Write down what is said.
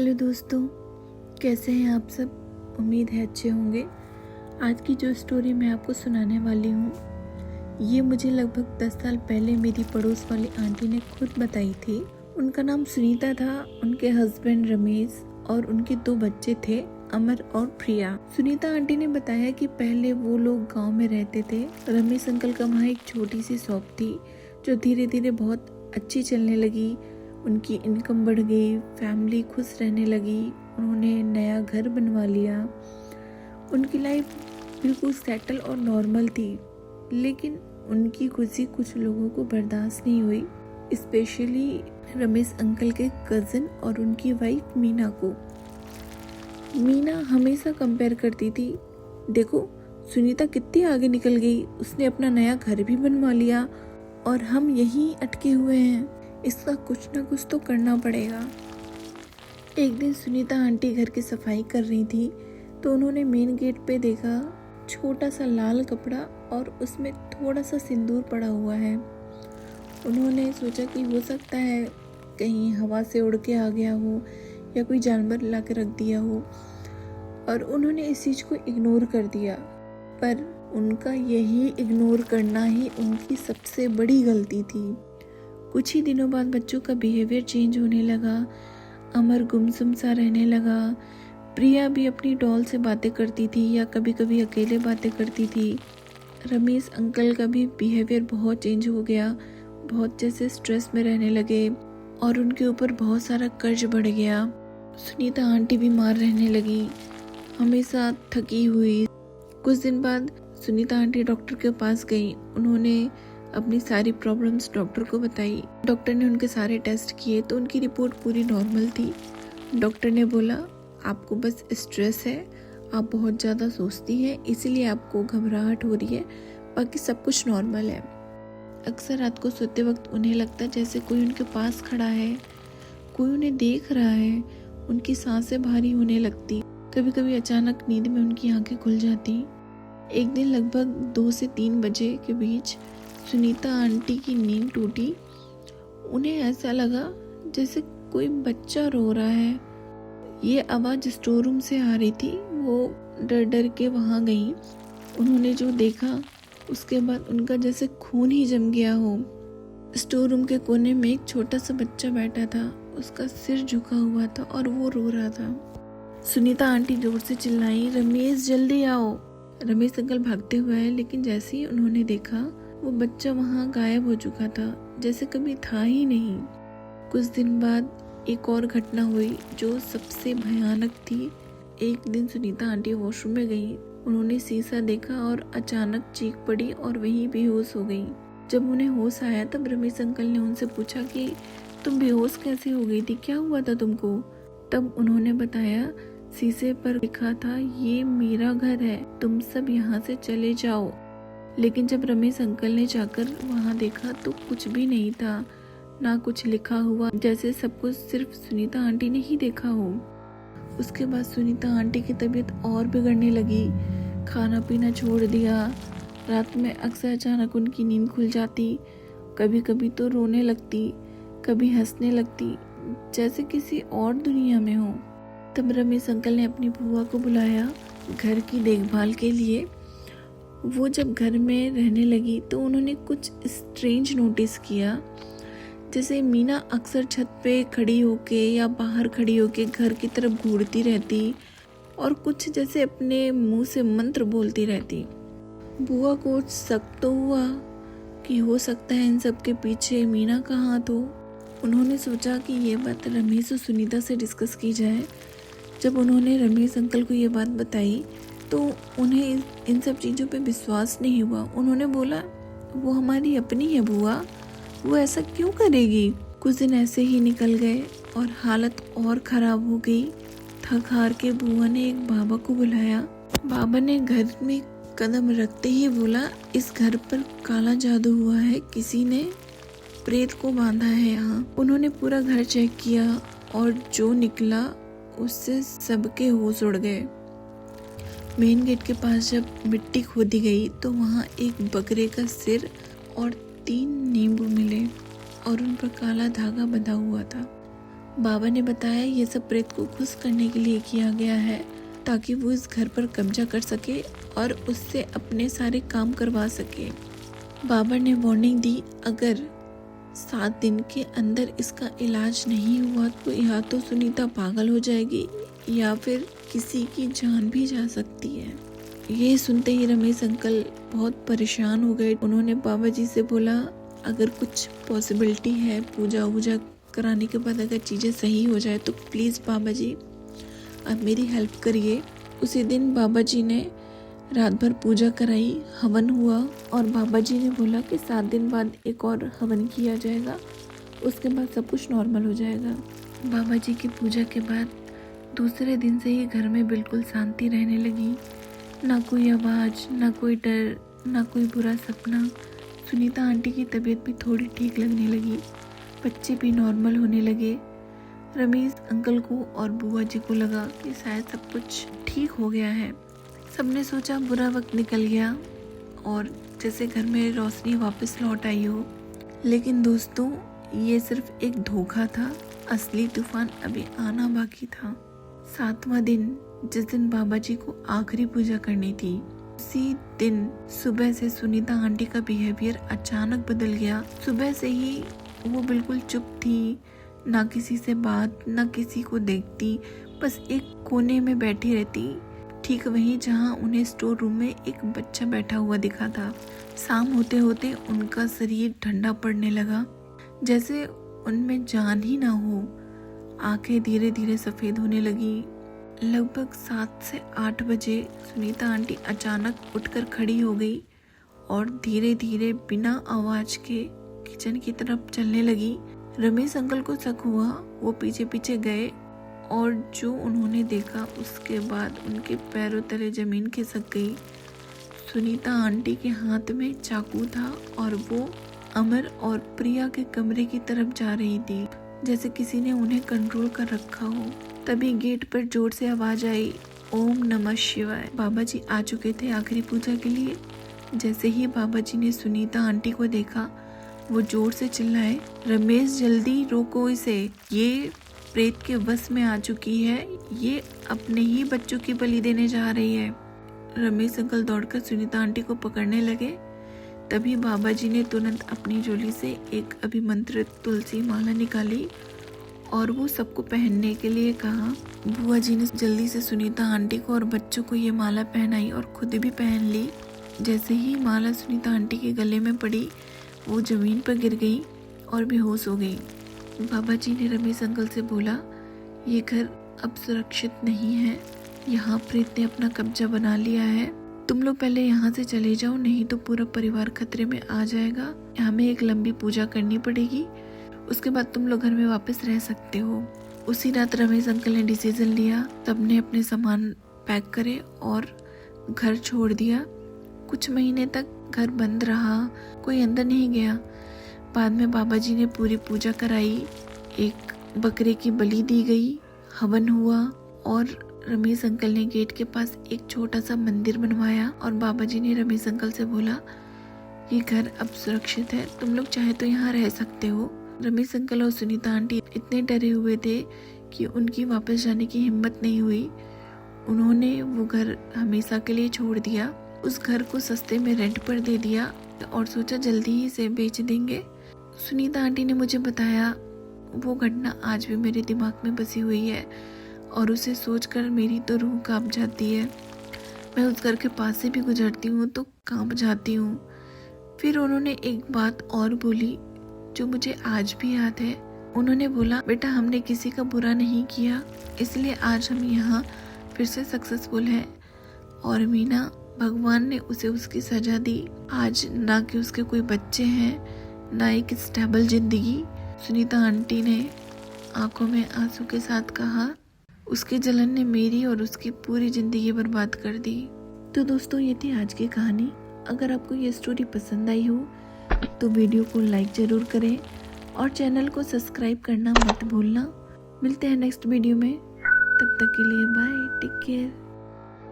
Hello दोस्तों, कैसे हैं आप सब। उम्मीद है अच्छे होंगे। आज की जो स्टोरी मैं आपको सुनाने वाली हूँ, ये मुझे लगभग 10 साल पहले मेरी पड़ोस वाली आंटी ने खुद बताई थी। उनका नाम सुनीता था, उनके हस्बैंड रमेश और उनके 2 बच्चे थे, अमर और प्रिया। सुनीता आंटी ने बताया कि पहले वो लोग गांव में रहते थे। रमेश अंकल का वहाँ एक छोटी सी शॉप थी जो धीरे धीरे बहुत अच्छी चलने लगी। उनकी इनकम बढ़ गई, फैमिली खुश रहने लगी, उन्होंने नया घर बनवा लिया। उनकी लाइफ बिल्कुल सेटल और नॉर्मल थी, लेकिन उनकी खुशी कुछ लोगों को बर्दाश्त नहीं हुई, स्पेशली रमेश अंकल के कज़न और उनकी वाइफ मीना को। मीना हमेशा कंपेयर करती थी, देखो सुनीता कितनी आगे निकल गई, उसने अपना नया घर भी बनवा लिया और हम यहीं अटके हुए हैं। इसका कुछ ना कुछ तो करना पड़ेगा। एक दिन सुनीता आंटी घर की सफाई कर रही थी तो उन्होंने मेन गेट पे देखा छोटा सा लाल कपड़ा और उसमें थोड़ा सा सिंदूर पड़ा हुआ है। उन्होंने सोचा कि हो सकता है कहीं हवा से उड़ के आ गया हो या कोई जानवर ला के रख दिया हो, और उन्होंने इस चीज़ को इग्नोर कर दिया। पर उनका यही इग्नोर करना ही उनकी सबसे बड़ी गलती थी। कुछ ही दिनों बाद बच्चों का बिहेवियर चेंज होने लगा। अमर गुमसुम सा रहने लगा। प्रिया भी अपनी डॉल से बातें करती थी या कभी कभी अकेले बातें करती थी। रमेश अंकल का भी बिहेवियर बहुत चेंज हो गया, बहुत जैसे स्ट्रेस में रहने लगे और उनके ऊपर बहुत सारा कर्ज बढ़ गया। सुनीता आंटी बीमार रहने लगी, हमेशा थकी हुई। कुछ दिन बाद सुनीता आंटी डॉक्टर के पास गई। उन्होंने अपनी सारी प्रॉब्लम्स डॉक्टर को बताई। डॉक्टर ने उनके सारे टेस्ट किए तो उनकी रिपोर्ट पूरी नॉर्मल थी। डॉक्टर ने बोला आपको बस स्ट्रेस है, आप बहुत ज़्यादा सोचती हैं इसलिए आपको घबराहट हो रही है, बाकी सब कुछ नॉर्मल है। अक्सर रात को सोते वक्त उन्हें लगता जैसे कोई उनके पास खड़ा है, कोई उन्हें देख रहा है। उनकी सांसें भारी होने लगती, कभी कभी अचानक नींद में उनकी आंखें खुल जाती। एक दिन लगभग 2 से 3 बजे के बीच सुनीता आंटी की नींद टूटी। उन्हें ऐसा लगा जैसे कोई बच्चा रो रहा है। ये आवाज़ स्टोर रूम से आ रही थी। वो डर डर के वहाँ गई। उन्होंने जो देखा उसके बाद उनका जैसे खून ही जम गया हो। स्टोर रूम के कोने में एक छोटा सा बच्चा बैठा था, उसका सिर झुका हुआ था और वो रो रहा था। सुनीता आंटी जोर से चिल्लाई, रमेश जल्दी आओ। रमेश अंकल भागते हुए आए, लेकिन जैसे ही उन्होंने देखा वो बच्चा वहाँ गायब हो चुका था, जैसे कभी था ही नहीं। कुछ दिन बाद एक और घटना हुई जो सबसे भयानक थी। एक दिन सुनीता आंटी वॉशरूम में गई, उन्होंने शीशा देखा और अचानक चीख पड़ी और वहीं बेहोश हो गई। जब उन्हें होश आया तब रमेश अंकल ने उनसे पूछा कि तुम बेहोश कैसे हो गई थी, क्या हुआ था तुमको। तब उन्होंने बताया शीशे पर लिखा था ये मेरा घर है, तुम सब यहाँ से चले जाओ। लेकिन जब रमेश अंकल ने जाकर वहाँ देखा तो कुछ भी नहीं था, ना कुछ लिखा हुआ, जैसे सब कुछ सिर्फ सुनीता आंटी ने ही देखा हो। उसके बाद सुनीता आंटी की तबीयत और बिगड़ने लगी, खाना पीना छोड़ दिया। रात में अक्सर अचानक उनकी नींद खुल जाती, कभी कभी तो रोने लगती, कभी हंसने लगती, जैसे किसी और दुनिया में हो। तब रमेश अंकल ने अपनी बुआ को बुलाया घर की देखभाल के लिए। वो जब घर में रहने लगी तो उन्होंने कुछ स्ट्रेंज नोटिस किया, जैसे मीना अक्सर छत पे खड़ी होके या बाहर खड़ी होके घर की तरफ घूरती रहती और कुछ जैसे अपने मुंह से मंत्र बोलती रहती। बुआ को शक तो हुआ कि हो सकता है इन सब के पीछे मीना का हाथ हो। उन्होंने सोचा कि ये बात रमेश और सुनीता से डिस्कस की जाए। जब उन्होंने रमेश अंकल को ये बात बताई तो उन्हें इन सब चीज़ों पे विश्वास नहीं हुआ। उन्होंने बोला वो हमारी अपनी है बुआ, वो ऐसा क्यों करेगी। कुछ दिन ऐसे ही निकल गए और हालत और ख़राब हो गई। थक हार के बुआ ने एक बाबा को बुलाया। बाबा ने घर में कदम रखते ही बोला इस घर पर काला जादू हुआ है, किसी ने प्रेत को बांधा है यहाँ। उन्होंने पूरा घर चेक किया और जो निकला उससे सबके होश उड़ गए। मेन गेट के पास जब मिट्टी खोदी गई तो वहाँ एक बकरे का सिर और 3 नींबू मिले और उन पर काला धागा बंधा हुआ था। बाबा ने बताया ये सब प्रेत को खुश करने के लिए किया गया है, ताकि वो इस घर पर कब्जा कर सके और उससे अपने सारे काम करवा सके। बाबा ने वार्निंग दी, अगर 7 दिन के अंदर इसका इलाज नहीं हुआ तो या तो सुनीता पागल हो जाएगी या फिर किसी की जान भी जा सकती है। ये सुनते ही रमेश अंकल बहुत परेशान हो गए। उन्होंने बाबा जी से बोला, अगर कुछ पॉसिबिलिटी है पूजा वूजा कराने के बाद अगर चीज़ें सही हो जाए तो प्लीज़ बाबा जी आप मेरी हेल्प करिए। उसी दिन बाबा जी ने रात भर पूजा कराई, हवन हुआ और बाबा जी ने बोला कि 7 दिन बाद एक और हवन किया जाएगा, उसके बाद सब कुछ नॉर्मल हो जाएगा। बाबा जी की पूजा के बाद दूसरे दिन से ही घर में बिल्कुल शांति रहने लगी। ना कोई आवाज़, ना कोई डर, ना कोई बुरा सपना। सुनीता आंटी की तबीयत भी थोड़ी ठीक लगने लगी, बच्चे भी नॉर्मल होने लगे। रमेश अंकल को और बुआ जी को लगा कि शायद सब कुछ ठीक हो गया है। सबने सोचा बुरा वक्त निकल गया और जैसे घर में रोशनी वापस लौट आई हो। लेकिन दोस्तों, ये सिर्फ एक धोखा था, असली तूफान अभी आना बाकी था। 7वां दिन, जिस दिन बाबा जी को आखिरी पूजा करनी थी, उसी दिन सुबह से सुनीता आंटी का बिहेवियर अचानक बदल गया। सुबह से ही वो बिल्कुल चुप थी, ना किसी से बात, ना किसी को देखती, बस एक कोने में बैठी रहती, ठीक वहीं जहां उन्हें स्टोर रूम में एक बच्चा बैठा हुआ दिखा था। शाम होते होते उनका शरीर ठंडा पड़ने लगा, जैसे उनमें जान ही ना हो। आंखें धीरे धीरे सफ़ेद होने लगी। लगभग 7 से 8 बजे सुनीता आंटी अचानक उठकर खड़ी हो गई और धीरे धीरे बिना आवाज़ के किचन की तरफ चलने लगी। रमेश अंकल को शक हुआ, वो पीछे पीछे गए और जो उन्होंने देखा उसके बाद उनके पैरों तले जमीन खिसक गई। सुनीता आंटी के हाथ में चाकू था और वो अमर और प्रिया के कमरे की तरफ जा रही थी, जैसे किसी ने उन्हें कंट्रोल कर रखा हो। तभी गेट पर जोर से आवाज आई, ओम नमः शिवाय। बाबा जी आ चुके थे आखिरी पूजा के लिए। जैसे ही बाबा जी ने सुनीता आंटी को देखा, वो जोर से चिल्लाए, रमेश जल्दी रोको इसे, ये प्रेत के वश में आ चुकी है, ये अपने ही बच्चों की बलि देने जा रही है। रमेश अंकल दौड़कर सुनीता आंटी को पकड़ने लगे। तभी बाबा जी ने तुरंत अपनी झोली से एक अभिमंत्रित तुलसी माला निकाली और वो सबको पहनने के लिए कहा। बुआ जी ने जल्दी से सुनीता आंटी को और बच्चों को ये माला पहनाई और खुद भी पहन ली। जैसे ही माला सुनीता आंटी के गले में पड़ी, वो जमीन पर गिर गई और बेहोश हो गई। बाबा जी ने रमेश अंकल से बोला, ये घर अब सुरक्षित नहीं है, यहाँ प्रेत ने अपना कब्जा बना लिया है, तुम लोग पहले यहाँ से चले जाओ, नहीं तो पूरा परिवार खतरे में आ जाएगा। हमें एक लंबी पूजा करनी पड़ेगी, उसके बाद तुम लोग घर में वापस रह सकते हो। उसी रात रमेश अंकल ने डिसीजन लिया, सबने अपने सामान पैक करे और घर छोड़ दिया। कुछ महीने तक घर बंद रहा, कोई अंदर नहीं गया। बाद में बाबा जी ने पूरी पूजा कराई, एक बकरे की बलि दी गई, हवन हुआ और रमेश अंकल ने गेट के पास एक छोटा सा मंदिर बनवाया और बाबा जी ने रमेश अंकल से बोला, ये घर अब सुरक्षित है, तुम लोग चाहे तो यहाँ रह सकते हो। रमेश अंकल और सुनीता आंटी इतने डरे हुए थे कि उनकी वापस जाने की हिम्मत नहीं हुई। उन्होंने वो घर हमेशा के लिए छोड़ दिया, उस घर को सस्ते में रेंट पर दे दिया और सोचा जल्दी ही इसे बेच देंगे। सुनीता आंटी ने मुझे बताया, वो घटना आज भी मेरे दिमाग में बसी हुई है और उसे सोचकर मेरी तो रूह कांप जाती है। मैं उस घर के पास से भी गुजरती हूँ तो कांप जाती हूँ। फिर उन्होंने एक बात और बोली जो मुझे आज भी याद है। उन्होंने बोला, बेटा हमने किसी का बुरा नहीं किया, इसलिए आज हम यहाँ फिर से सक्सेसफुल हैं और मीना, भगवान ने उसे उसकी सजा दी। आज ना कि उसके कोई बच्चे हैं, ना एक स्टेबल जिंदगी। सुनीता आंटी ने आंखों में आंसू के साथ कहा, उसके जलन ने मेरी और उसकी पूरी जिंदगी बर्बाद कर दी। तो दोस्तों, ये थी आज की कहानी। अगर आपको ये स्टोरी पसंद आई हो तो वीडियो को लाइक ज़रूर करें और चैनल को सब्सक्राइब करना मत भूलना। मिलते हैं नेक्स्ट वीडियो में, तब तक के लिए बाय, टेक केयर।